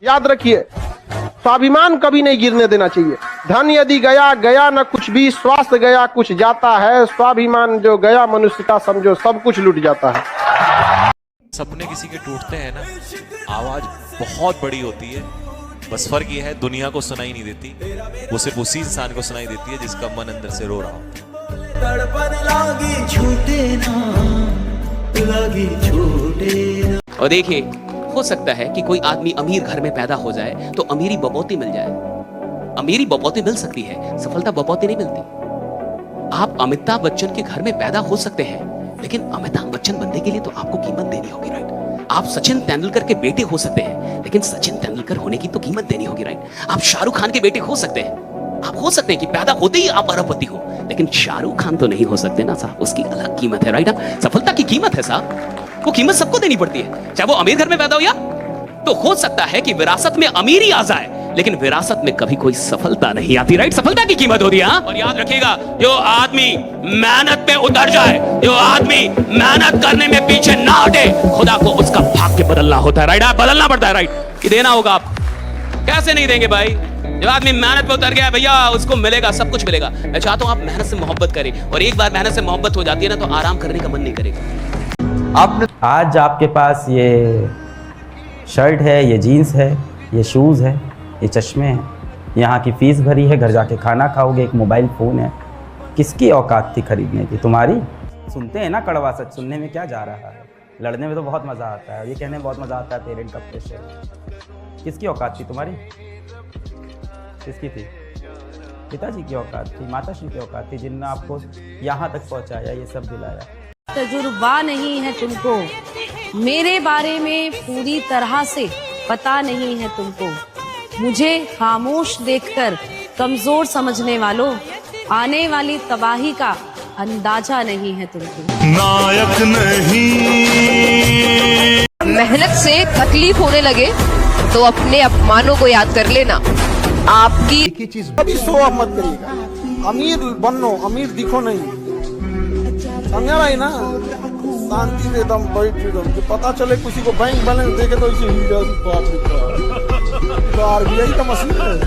याद रखिए, स्वाभिमान कभी नहीं गिरने देना चाहिए। धन यदि गया गया न कुछ भी, स्वास्थ्य गया कुछ जाता है, स्वाभिमान जो गया मनुष्य का समझो सब कुछ लूट जाता है। सपने किसी के टूटते हैं ना, आवाज बहुत बड़ी होती है, बस फर्क ये है दुनिया को सुनाई नहीं देती, वो सिर्फ उसी इंसान को सुनाई देती है जिसका मन अंदर से रो रहा होता है। और देखिए, हो सकता है कि कोई आदमी अमीर घर में पैदा हो जाए तो अमीरी बपौती मिल जाए, अमीरी बपौती मिल सकती है, सफलता बपौती नहीं मिलती। आप अमिताभ बच्चन के घर में पैदा हो सकते हैं, लेकिन अमिताभ बच्चन बनने के लिए तो आपको कीमत देनी होगी, राइट। आप सचिन तेंदुलकर के बेटे हो सकते हैं, लेकिन सचिन तेंदुलकर होने की तो कीमत देनी होगी, राइट। आप शाहरुख खान के बेटे हो सकते हैं, आप हो सकते हैं कि पैदा होते ही आप अरबपति हो, लेकिन शाहरुख खान तो नहीं हो सकते ना साहब, उसकी अलग कीमत है, राइट। सफलता की कीमत है साहब, वो कीमत सबको देनी पड़ती है, चाहे वो अमीर घर में पैदा हो या तो हो सकता है कि विरासत में अमीरी आ जाए, लेकिन विरासत में कभी कोई सफलता नहीं आती, राइट। सफलता की कीमत होती है, हाँ? और याद रखिएगा, जो आदमी मेहनत पे उतर जाए, जो आदमी मेहनत करने में पीछे ना हटे, खुदा को उसका भाग्य बदलना होता है, राइट। बदलना पड़ता है, राइट, कि देना होगा। आप कैसे नहीं देंगे भाई? जो आदमी मेहनत पे उतर गया भैया, उसको मिलेगा, सब कुछ मिलेगा। मैं चाहता हूं आप मेहनत से मोहब्बत करें, और एक बार मेहनत से मोहब्बत हो जाती है ना, तो आराम करने का मन नहीं करेगा। आज आपके पास ये शर्ट है, ये जीन्स है, ये शूज़ है, ये चश्मे हैं, यहाँ की फ़ीस भरी है, घर जाके खाना खाओगे, एक मोबाइल फ़ोन है, किसकी औकात थी खरीदने की? तुम्हारी? सुनते हैं ना कड़वा सच, सुनने में क्या जा रहा है, लड़ने में तो बहुत मज़ा आता है, ये कहने में बहुत मज़ा आता है पेरेंट का प्रेशर। किसकी औकात थी तुम्हारी? किसकी थी? पिताजी की औकात थी, माताश्री की औकात थी, जिनने आपको यहाँ तक पहुँचाया, ये सब दिलाया। तजुर्बा नहीं है तुमको, मेरे बारे में पूरी तरह से पता नहीं है तुमको, मुझे खामोश देखकर कमजोर समझने वालों, आने वाली तबाही का अंदाजा नहीं है तुमको। नायक नहीं। मेहनत से तकलीफ होने लगे तो अपने अपमानों को याद कर लेना। आपकी एक ही चीज, कभी शो ऑफ मत करिएगा, अमीर बनो, अमीर दिखो नहीं, समझा रहा है ना। शांति से एकदम बैठ, पता चले किसी को बैंक बैलेंस देके तो इसे आरबीआई का मसला है।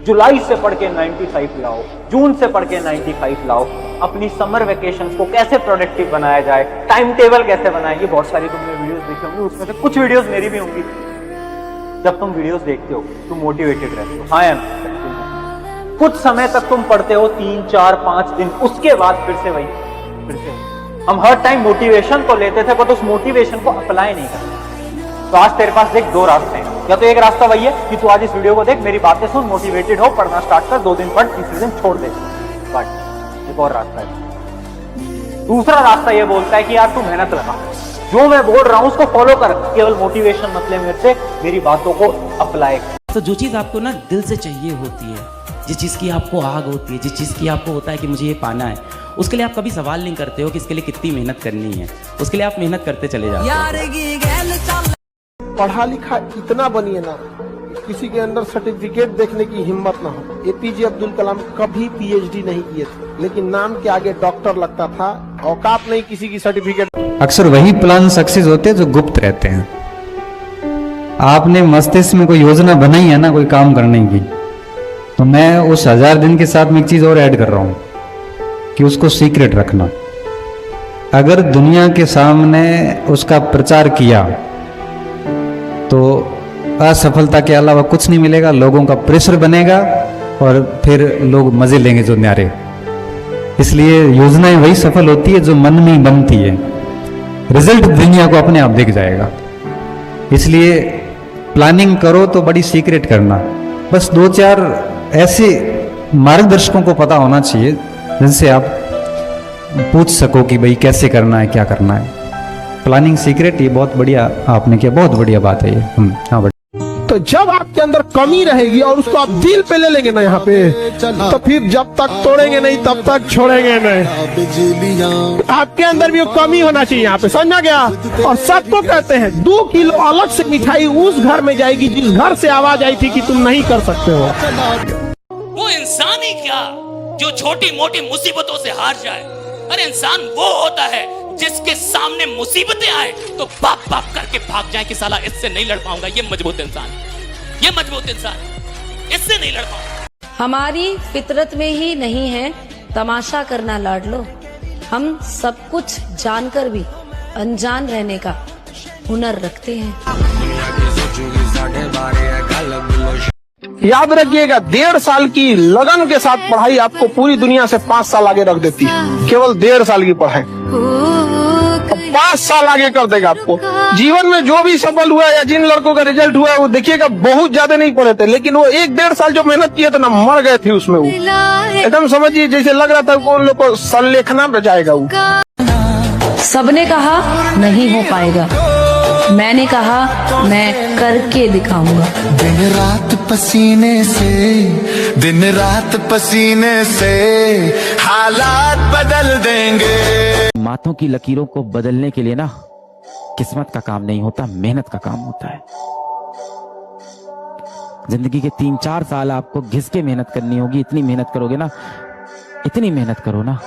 जुलाई से पढ़ के 95 लाओ, जून से पढ़ के 95 लाओ, अपनी समर वेकेशंस को कैसे प्रोडक्टिव बनाया जाए, टाइम टेबल कैसे बनाए, ये बहुत सारी तुमने वीडियोस देखी होंगी, उसमें से कुछ वीडियोस मेरी भी होंगी। जब तुम वीडियोस देखते हो तुम मोटिवेटेड रहते हो, हाँ यार। कुछ समय तक तुम पढ़ते हो, 3, 4, 5 दिन, उसके बाद फिर से हम हर टाइम मोटिवेशन तो लेते थे, बट उस मोटिवेशन को अप्लाई नहीं करते। तो आज तेरे पास देख 2 रास्ते हैं, या तो एक रास्ता वही है कि तू आज इस वीडियो को देख, मेरी बातें सुन, मोटिवेटेड हो, पढ़ना स्टार्ट कर, 2 दिन पढ़, तीसरे दिन छोड़ दे। बट एक और रास्ता है, दूसरा रास्ता ये बोलता है कि यार तू मेहनत लगा, जो मैं बोल रहा हूं उसको फॉलो कर, केवल मोटिवेशन मतलब मेरे से, मेरी बातों को अप्लाई कर। तो जो चीज़ आपको ना दिल से चाहिए होती है, जिस चीज़ की आपको आग होती है, जिस चीज़ की आपको होता है कि मुझे ये पाना है, उसके लिए आप कभी सवाल नहीं करते हो कि इसके लिए कितनी मेहनत करनी है, उसके लिए आप मेहनत करते चले जाते हो। पढ़ा लिखा इतना बनिए ना, किसी के अंदर सर्टिफिकेट देखने की हिम्मत ना हो। एपीजे अब्दुल कलाम कभी पीएचडी नहीं किए थे, लेकिन नाम के आगे डॉक्टर लगता था, औकात नहीं किसी की सर्टिफिकेट। अक्सर वही प्लान सक्सेस होते हैं जो गुप्त रहते हैं। आपने मस्तिष्क में कोई योजना बनाई है ना कोई काम करने की, तो मैं उस 1000 दिन के साथ में एक चीज और ऐड कर रहा हूं कि उसको सीक्रेट रखना। अगर दुनिया के सामने उसका प्रचार किया तो असफलता के अलावा कुछ नहीं मिलेगा, लोगों का प्रेशर बनेगा और फिर लोग मजे लेंगे जो न्यारे। इसलिए योजनाएं वही सफल होती है जो मन में ही बनती है, रिजल्ट दुनिया को अपने आप दिख जाएगा। इसलिए प्लानिंग करो तो बड़ी सीक्रेट करना, बस 2-4 ऐसे मार्गदर्शकों को पता होना चाहिए जिनसे आप पूछ सको कि भाई कैसे करना है, क्या करना है। प्लानिंग सीक्रेट, ये बहुत बढ़िया आपने किया, बहुत बढ़िया बात है ये। हाँ, तो जब आपके अंदर कमी रहेगी और उसको आप दिल पे ले लेंगे ना यहाँ पे, तो फिर जब तक तोड़ेंगे नहीं तब तक छोड़ेंगे नहीं। आपके अंदर भी वो कमी होना चाहिए यहाँ पे, समझा गया। और सबको कहते हैं 2 किलो अलग से मिठाई उस घर में जाएगी जिस घर से आवाज आई थी कि तुम नहीं कर सकते हो। वो इंसान ही क्या जो छोटी मोटी मुसीबतों से हार जाए। अरे इंसान वो होता है जिसके सामने मुसीबतें आए तो बाप बाप करके भाग जाए कि साला इससे नहीं लड़ पाऊंगा, ये मजबूत इंसान, ये मजबूत इंसान, इससे नहीं लड़ पाऊंगा। हमारी फितरत में ही नहीं है तमाशा करना लाडलो। हम सब कुछ जानकर भी अनजान रहने का हुनर रखते हैं। याद रखिएगा, 1.5 साल की लगन के साथ पढ़ाई आपको पूरी दुनिया से 5 साल आगे रख देती है। केवल 1.5 साल की पढ़ाई 5 साल आगे कर देगा आपको। जीवन में जो भी सफल हुआ या जिन लड़कों का रिजल्ट हुआ है वो देखिएगा बहुत ज्यादा नहीं पढ़े थे, लेकिन वो 1-1.5 साल जो मेहनत किए थे ना, मर गए थे उसमें। वो एकदम समझिए जैसे लग रहा था कि उन लोग को संलेखना बजाएगा। वो सबने कहा नहीं हो पाएगा, मैंने कहा मैं करके दिखाऊंगा। दिन रात पसीने से हालात बदल देंगे। माथों की लकीरों को बदलने के लिए ना किस्मत का काम नहीं होता, मेहनत का काम होता है। जिंदगी के 3-4 साल आपको घिस के मेहनत करनी होगी। इतनी मेहनत करोगे ना, इतनी मेहनत करो ना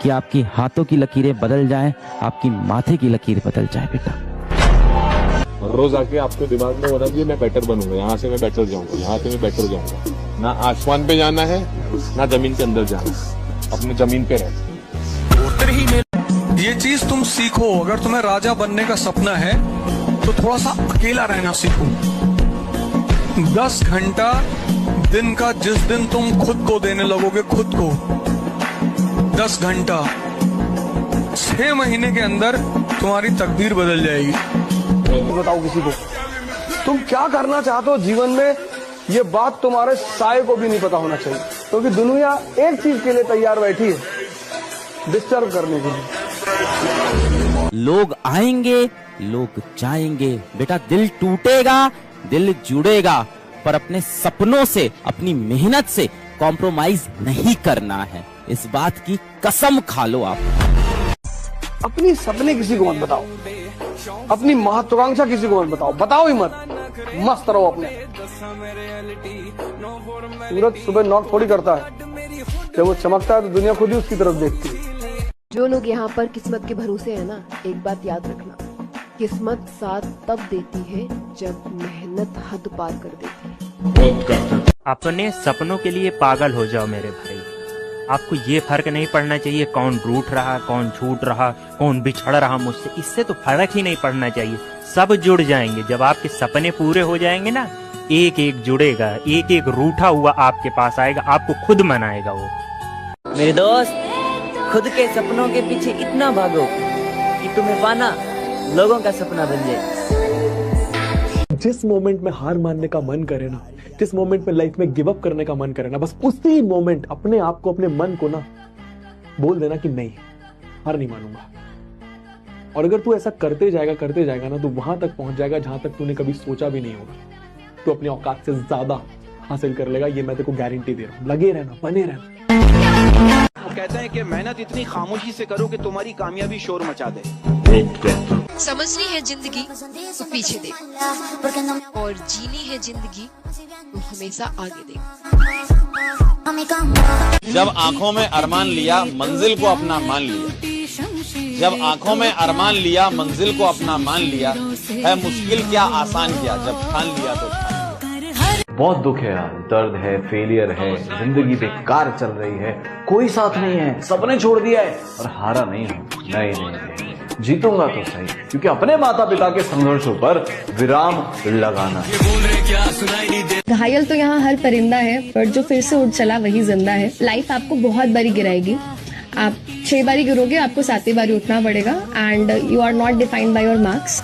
कि आपकी हाथों की लकीरें बदल जाएं, आपकी माथे की लकीर बदल जाए बेटा। रोज आके आपको दिमाग में होना चाहिए मैं बेटर बनूंगा, यहाँ से मैं बेटर जाऊंगा, यहाँ से मैं बेटर जाऊंगा। ना आसमान पे जाना है ना जमीन के अंदर जाना है, अपने जमीन पे रहना। ये चीज तुम सीखो। अगर तुम्हें राजा बनने का सपना है तो थोड़ा सा अकेला रहना सीखो। 10 घंटा दिन का जिस दिन तुम खुद को देने लगोगे, खुद को 10 घंटा, 6 महीने के अंदर तुम्हारी तकदीर बदल जाएगी। बताओ किसी को तुम क्या करना चाहते हो जीवन में, ये बात तुम्हारे साये को भी नहीं पता होना चाहिए, क्योंकि दुनिया एक चीज के लिए तैयार बैठी है, डिस्टर्ब करने के लिए। लोग आएंगे, लोग जाएंगे बेटा, दिल टूटेगा, दिल जुड़ेगा, पर अपने सपनों से, अपनी मेहनत से कॉम्प्रोमाइज नहीं करना है। इस बात की कसम खा लो आप। अपनी सपने किसी को मत बताओ, अपनी महत्वाकांक्षा किसी को मत बताओ, बताओ ही मत, मस्त रहो अपने। सूरज सुबह नॉक थोड़ी करता है, जब वो चमकता है तो दुनिया खुद ही उसकी तरफ देखती है। जो लोग यहाँ पर किस्मत के भरोसे है ना, एक बात याद रखना, किस्मत साथ तब देती है जब मेहनत हद पार कर देती है। अपने सपनों के लिए पागल हो जाओ मेरे भाई। आपको ये फर्क नहीं पड़ना चाहिए कौन रूठ रहा, कौन छूट रहा, कौन बिछड़ रहा मुझसे, इससे तो फर्क ही नहीं पड़ना चाहिए। सब जुड़ जाएंगे। जब आपके सपने पूरे हो जाएंगे ना, एक एक जुड़ेगा, एक एक रूठा हुआ आपके पास आएगा, आपको खुद मनाएगा वो। मेरे दोस्त, खुद के सपनों के पीछे इतना भागो कि तुम्हें पाना लोगों का सपना बन जाए। जिस मोमेंट में हार मानने का मन करे ना, जिस मोमेंट में लाइफ में गिव अप करने का मन करे ना, बस उसी मोमेंट अपने आप को, अपने मन को ना बोल देना कि नहीं, हार नहीं मानूंगा। और अगर तू ऐसा करते जाएगा ना, तो वहां तक पहुंच जाएगा जहां तक तूने कभी सोचा भी नहीं होगा। तू अपनी औकात से ज्यादा हासिल कर लेगा, ये मैं तेरे को गारंटी दे रहा हूं। लगे रहना, बने रहना। वो कहते हैं कि मेहनत इतनी खामोशी से करो कि तुम्हारी कामयाबी शोर मचा दे। समझनी है जिंदगी तो पीछे देख, और जीनी है जिंदगी तो हमेशा आगे देख। जब आंखों में अरमान लिया, मंजिल को अपना मान लिया। जब आंखों में अरमान लिया, मंजिल को अपना मान लिया। है मुश्किल क्या आसान किया, जब ठान लिया तो ठान लिया। बहुत दुख है यार, दर्द है, फेलियर है, जिंदगी बेकार चल रही है, कोई साथ नहीं है, सबने छोड़ दिया है, और हारा नहीं हूँ। नहीं, जीतूंगा तो सही, क्योंकि अपने माता पिता के संघर्षों पर विराम लगाना है। घायल तो यहाँ हर परिंदा है, पर जो फिर से उठ चला वही जिंदा है। लाइफ आपको बहुत बारी गिराएगी, आप 6 बारी गिरोगे, आपको 7वीं बारी उठना पड़ेगा। And you are not defined by your marks.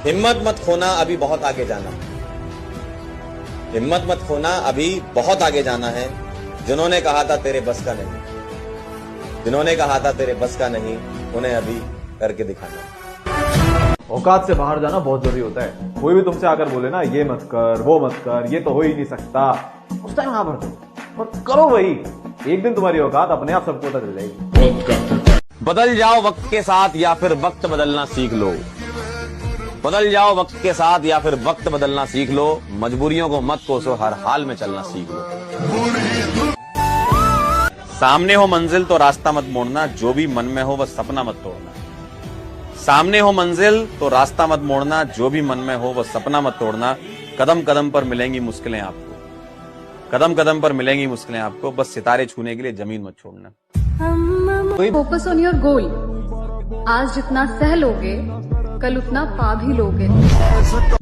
हिम्मत मत खोना, अभी बहुत आगे जाना। हिम्मत मत खोना, अभी बहुत आगे जाना है। जिन्होंने कहा था तेरे बस का नहीं, जिन्होंने कहा था तेरे बस का नहीं, उन्हें अभी करके दिखाना। औकात से बाहर जाना बहुत जरूरी होता है। कोई भी तुमसे आकर बोले ना ये मत कर, वो मत कर, ये तो हो ही नहीं सकता, उस टाइम हाँ भर दो और करो वही। एक दिन तुम्हारी औकात अपने आप सबको पता चल जाएगी। बदल जाओ वक्त के साथ या फिर वक्त बदलना सीख लो। बदल जाओ वक्त के साथ या फिर वक्त बदलना सीख लो। मजबूरियों को मत कोसो, हर हाल में चलना सीख लो। सामने हो मंजिल तो रास्ता मत मोड़ना, जो भी मन में हो बस सपना मत तोड़ना। सामने हो मंजिल तो रास्ता मत मोड़ना, जो भी मन में हो बस सपना मत तोड़ना। कदम कदम पर मिलेंगी मुश्किलें आपको, कदम कदम पर मिलेंगी मुश्किलें आपको, बस सितारे छूने के लिए जमीन मत छोड़ना। Focus on your goal. आज जितना सह लोगे कल उतना पा भी लोगे।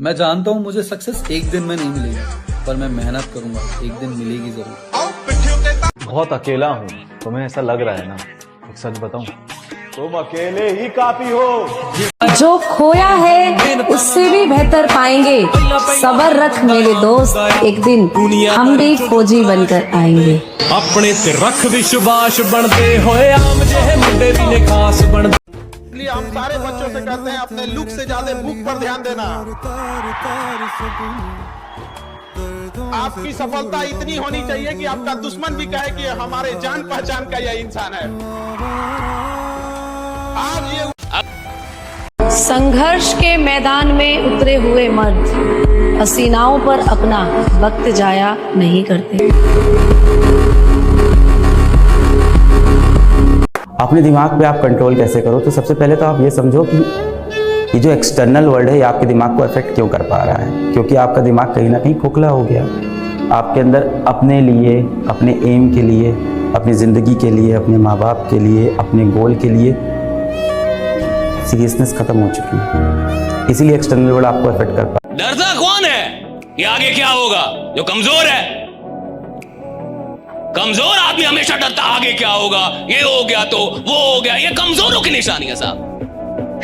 मैं जानता हूँ मुझे सक्सेस एक दिन में नहीं मिलेगी, पर मैं मेहनत करूंगा, एक दिन मिलेगी जरूर। बहुत अकेला हूँ, तुम्हें ऐसा लग रहा है ना? एक सच बताऊं, तुम अकेले ही काफी हो। जो खोया है उससे भी बेहतर पाएंगे। सबर रख मेरे दोस्त, एक दिन हम भी फौजी बनकर आएंगे। अपने ते रख विश्वास बनते होए आम जेहे मुंडे भी ने खास बनते। इसलिए हम सारे बच्चों से कहते हैं अपने लुक से ज्यादा बुक पर ध्यान देना। आपकी सफलता इतनी होनी चाहिए कि आपका दुश्मन भी कहे कि हमारे जान पहचान का यह इंसान है। आज ये संघर्ष के मैदान में उतरे हुए मर्द हसीनाओं पर अपना वक्त जाया नहीं करते। अपने दिमाग पे आप कंट्रोल कैसे करो? तो सबसे पहले तो आप ये समझो कि ये जो एक्सटर्नल वर्ल्ड है ये आपके दिमाग को अफेक्ट क्यों कर पा रहा है, क्योंकि आपका दिमाग कहीं ना कहीं खोखला हो गया। आपके अंदर अपने लिए, अपने एम के लिए, अपनी ज़िंदगी के लिए, अपने माँ बाप के लिए, अपने गोल के लिए सीरियसनेस खत्म हो चुकी है, इसीलिए एक्सटर्नल वर्ल्ड आपको अफेक्ट कर पा। डरता कौन है कि आगे क्या होगा? जो कमजोर है। कमजोर आदमी हमेशा डरता आगे क्या होगा, ये हो गया तो वो हो गया। ये कमजोरों की निशानी है साहब।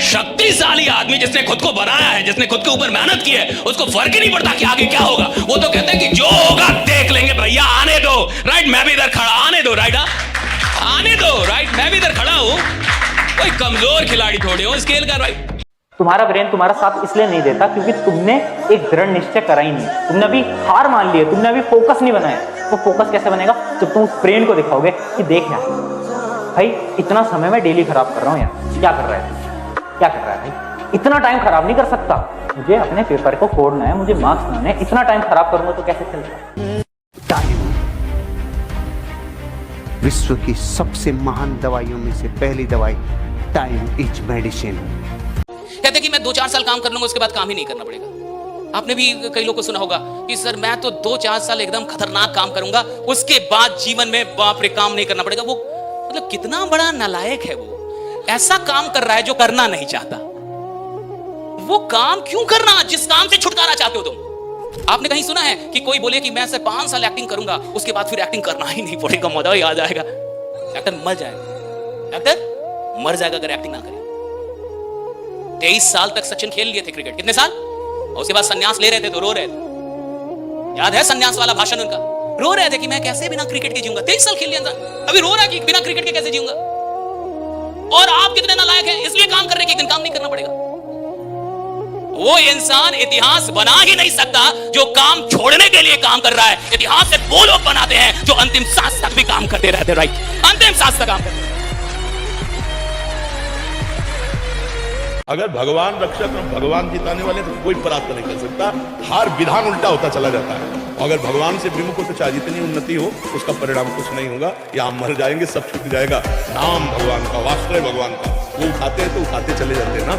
शक्तिशाली आदमी जिसने खुद को बनाया है, जिसने खुद के ऊपर मेहनत की है, उसको फर्क ही नहीं पड़ता कि आगे क्या होगा। वो तो कहते हैं कि जो होगा देख लेंगे भैया, आने दो। राइट, मैं भी इधर खड़ा, आने दो। राइट, आने दो। राइट, मैं भी इधर खड़ा हूं, कोई कमजोर खिलाड़ी थोड़े हो स्केल का। राइट, तुम्हारा ब्रेन तुम्हारा साथ इसलिए नहीं देता क्योंकि तुमने एक दृढ़ निश्चय करा ही नहीं। तुमने अभी हार मान ली है, तुमने अभी फोकस नहीं बनाया। वो फोकस कैसे बनेगा? जब तुम उस ब्रेन को दिखाओगे कि देख यार भाई, इतना समय मैं डेली खराब कर रहा हूं यार। क्या कर रहा है, क्या कर रहा है भाई? इतना टाइम खराब नहीं कर सकता। मुझे अपने पेपर को फोड़ना है, मुझे मार्क्स लाने हैं। इतना टाइम खराब करूंगा तो कैसे चलेगा? टाइम विश्व की सबसे महान दवाइयों में से पहली दवाई टाइम इज मेडिसिन। कहते कि मैं 2-4 साल काम कर लूंगा, उसके बाद काम ही नहीं करना पड़ेगा। आपने भी कई लोगों को सुना होगा कि सर मैं तो 2-4 साल एकदम खतरनाक काम करूंगा, उसके बाद जीवन में बाप रे काम नहीं करना पड़ेगा। वो मतलब कितना बड़ा नालायक है। वो ऐसा काम कर रहा है जो करना नहीं चाहता। वो काम क्यों करना जिस काम से छुटकारा चाहते हो तुम? आपने कहीं सुना है कि कोई बोले कि मैं सर 5 साल एक्टिंग करूंगा, उसके बाद फिर एक्टिंग करना ही नहीं पड़ेगा, मजा ही आ जाएगा। एक्टर मर जाएगा, एक्टर मर जाएगा अगर एक्टिंग ना करे। 23 साल तक सचिन खेल लिए थे क्रिकेट, कितने साल? और उसके बाद संन्यास ले रहे थे तो रो रहे थे। याद है संन्यास वाला भाषण उनका? रो रहे थे कि मैं कैसे बिना क्रिकेट के जीऊंगा। 23 साल खेल लिया इंसान, अभी रो रहा है कि बिना क्रिकेट के कैसे जीऊंगा। और आप कितने नालायक हैं, इसलिए काम कर रहे हैं कि एक दिन काम नहीं करना पड़ेगा। वो इंसान इतिहास बना ही नहीं सकता जो काम छोड़ने के लिए काम कर रहा है। इतिहास सिर्फ वो लोग बनाते हैं जो अंतिम सांस तक भी काम करते रहते। राइट, अंतिम सांस तक काम करते। अगर भगवान रक्षक और भगवान जिताने वाले तो कोई परास्त नहीं कर सकता। हर विधान उल्टा होता चला जाता है। अगर भगवान से विमुख हो तो चाहे जितनी उन्नति हो उसका परिणाम कुछ नहीं होगा, या हम मर जाएंगे, सब छूट जाएगा। नाम भगवान का, वास्त्र भगवान का, वो उठाते हैं तो उठाते चले जाते हैं ना।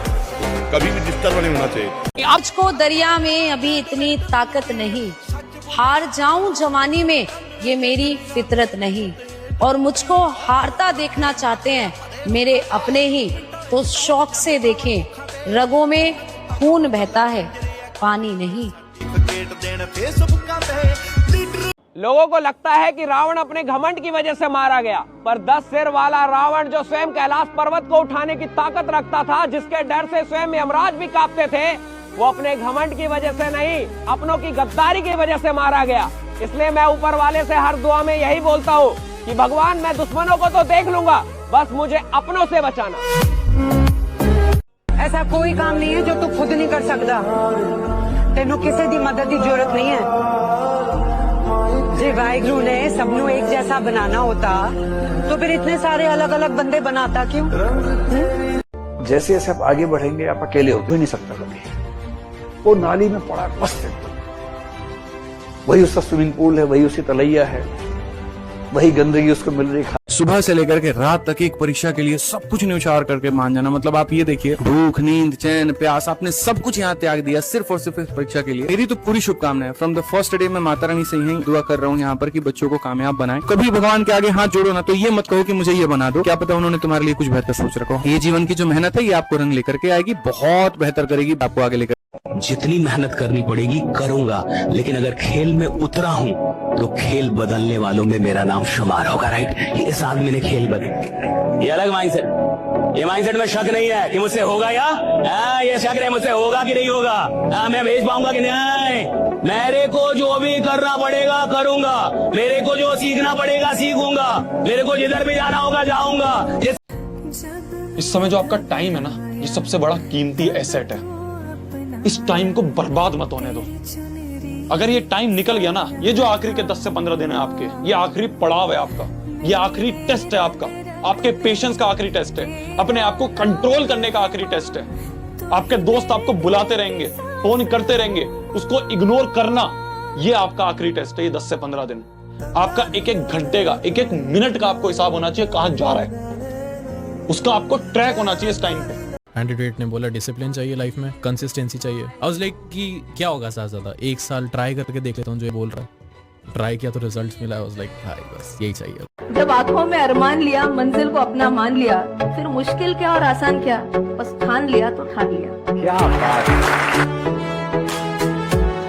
कभी भी डिस्टर्ब नहीं होना चाहिए। मुझको दरिया में अभी इतनी ताकत नहीं, हार जाऊं जवानी में ये मेरी फितरत नहीं। और मुझको हारता देखना चाहते हैं मेरे अपने ही, तो शौक से देखें, रगों में खून बहता है, पानी नहीं। लोगों को लगता है कि रावण अपने घमंड की वजह से मारा गया, पर 10 सिर वाला रावण जो स्वयं कैलाश पर्वत को उठाने की ताकत रखता था, जिसके डर से स्वयं यमराज भी कांपते थे, वो अपने घमंड की वजह से नहीं, अपनों की गद्दारी की वजह से मारा गया। इसलिए मैं ऊपर वाले से हर दुआ में यही बोलता हूँ कि भगवान, मैं दुश्मनों को तो देख लूंगा, बस मुझे अपनों से बचाना। ऐसा कोई काम नहीं है जो तू खुद नहीं कर सकता। तेनू किसी दी मदद की जरूरत नहीं है। जे वाहिगुरु ने सबनू एक जैसा बनाना होता तो फिर इतने सारे अलग अलग बंदे बनाता क्यों? जैसे जैसे आप आगे बढ़ेंगे आप अकेले हो नहीं सकता कभी। वो नाली में पड़ा मस्त एकदम, वही उसका स्विमिंग पूल है, वही उसकी तलैया है, वही गंदगी उसको मिल रही। सुबह से लेकर के रात तक एक परीक्षा के लिए सब कुछ न्यौछावर करके मान जाना, मतलब आप ये देखिए, भूख, नींद, चैन, प्यास, आपने सब कुछ यहाँ त्याग दिया सिर्फ और सिर्फ इस परीक्षा के लिए। मेरी तो पूरी शुभकामनाएं। फ्रॉम द फर्स्ट डे मैं माता रानी से यही दुआ कर रहा हूँ यहाँ पर कि बच्चों को कामयाब बनाए। कभी भगवान के आगे हाथ जोड़ो ना तो ये मत कहो कि मुझे ये बना दो, क्या पता उन्होंने तुम्हारे लिए कुछ बेहतर सोच रखा हो। ये जीवन की जो मेहनत है ये आपको रंग लेकर के आएगी, बहुत बेहतर करेगी, आपको आगे लेकर। जितनी मेहनत करनी पड़ेगी करूंगा, लेकिन अगर खेल में उतरा हूं तो खेल बदलने वालों में मेरा नाम शुमार होगा। राइट, इस आदमी ने खेल बदल, ये अलग माइंडसेट, ये माइंडसेट में शक नहीं है कि मुझसे होगा या ये शक है मुझसे होगा कि नहीं होगा, मैं भेज पाऊंगा कि नहीं। मेरे को जो भी करना पड़ेगा करूंगा, मेरे को जो सीखना पड़ेगा सीखूंगा, मेरे को जिधर भी जाना होगा जाऊंगा। इस समय जो आपका टाइम है ना, ये सबसे बड़ा कीमती एसेट है। इस टाइम को बर्बाद मत होने दो। अगर ये टाइम निकल गया ना, ये जो आखिरी के 10 से 15 दिन है आपके, ये आखिरी पड़ाव है आपका, ये आखिरी टेस्ट है आपका, आपके पेशेंस का आखिरी टेस्ट है, अपने आप को कंट्रोल करने का आखिरी टेस्ट है। आपके दोस्त आपको बुलाते रहेंगे, फोन करते रहेंगे, उसको इग्नोर करना, ये आपका आखिरी टेस्ट है। ये 10 से 15 दिन आपका एक एक घंटे का, एक एक मिनट का आपको हिसाब होना चाहिए, कहां जा रहा है उसका आपको ट्रैक होना चाहिए इस टाइम पे। कैंडिडेट ने बोला डिसिप्लिन चाहिए लाइफ में, कंसिस्टेंसी चाहिए। आई वाज लाइक कि क्या होगा ज्यादा, एक साल ट्राई करके देख लेता हूँ जो ये बोल रहा है। ट्राई किया तो रिजल्ट मिला। आई वाज लाइक हाय, बस यही चाहिए। जब आंखों में अरमान लिया, मंजिल को अपना मान लिया, फिर मुश्किल क्या और आसान क्या, बस ठान लिया तो ठान लिया। क्या बात।